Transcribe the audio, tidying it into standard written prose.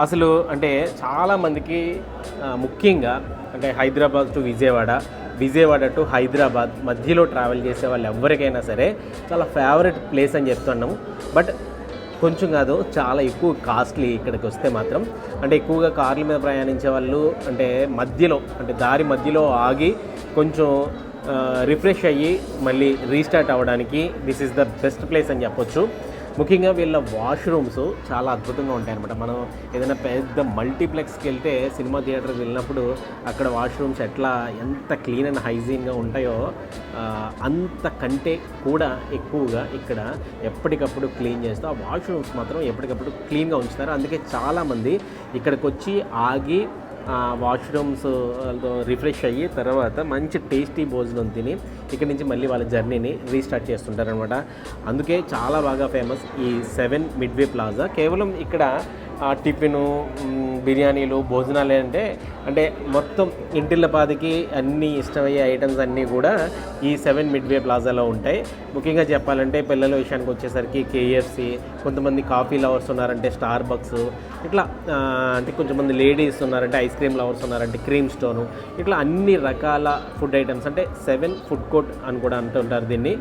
అసలు అంటే చాలామందికి ముఖ్యంగా అంటే హైదరాబాద్ టు విజయవాడ, విజయవాడ టు హైదరాబాద్ మధ్యలో ట్రావెల్ చేసే వాళ్ళు ఎవరికైనా సరే చాలా ఫేవరెట్ ప్లేస్ అని చెప్తున్నాము. బట్ కొంచెం కాదు, చాలా ఎక్కువ కాస్ట్లీ ఇక్కడికి వస్తే మాత్రం. అంటే ఎక్కువగా కార్ల మీద ప్రయాణించే వాళ్ళు అంటే మధ్యలో అంటే దారి మధ్యలో ఆగి కొంచెం రిఫ్రెష్ అయ్యి మళ్ళీ రీస్టార్ట్ అవ్వడానికి this is the best place అని చెప్పొచ్చు. ముఖ్యంగా వీళ్ళ వాష్రూమ్స్ చాలా అద్భుతంగా ఉంటాయి అనమాట. మనం ఏదైనా పెద్ద మల్టీప్లెక్స్కి వెళ్తే సినిమా థియేటర్కి వెళ్ళినప్పుడు అక్కడ వాష్రూమ్స్ ఎంత క్లీన్ అండ్ హైజీన్గా ఉంటాయో అంతకంటే కూడా ఎక్కువగా ఇక్కడ ఎప్పటికప్పుడు క్లీన్ చేస్తూ ఆ వాష్రూమ్స్ మాత్రం ఎప్పటికప్పుడు క్లీన్గా ఉంచుతారు. అందుకే చాలామంది ఇక్కడికి వచ్చి ఆగి వాష్రూమ్స్ రిఫ్రెష్ అయ్యి తర్వాత మంచి టేస్టీ భోజనం తిని ఇక్కడి నుంచి మళ్ళీ వాళ్ళ జర్నీని రీస్టార్ట్ చేస్తుంటారనమాట. అందుకే చాలా బాగా ఫేమస్ ఈ 7 మిడ్వే ప్లాజా. కేవలం ఇక్కడ టిఫిను, బిర్యానీలు, భోజనాలు అంటే మొత్తం ఇంటిల్లపాదికి అన్ని ఇష్టమయ్యే ఐటమ్స్ అన్నీ కూడా ఈ 7 మిడ్వే ప్లాజాలో ఉంటాయి. ముఖ్యంగా చెప్పాలంటే పిల్లల విషయానికి వచ్చేసరికి కేఎఫ్సి, కొంతమంది కాఫీ లవర్స్ ఉన్నారంటే స్టార్ బక్స్, ఇట్లా అంటే కొంతమంది లేడీస్ ఉన్నారంటే ఐస్ క్రీమ్ లవర్స్ ఉన్నారంటే క్రీమ్ స్టోను, ఇట్లా అన్ని రకాల ఫుడ్ ఐటమ్స్ అంటే 7 ఫుడ్ కోర్ట్ అని కూడా అంటుంటారు దీన్ని.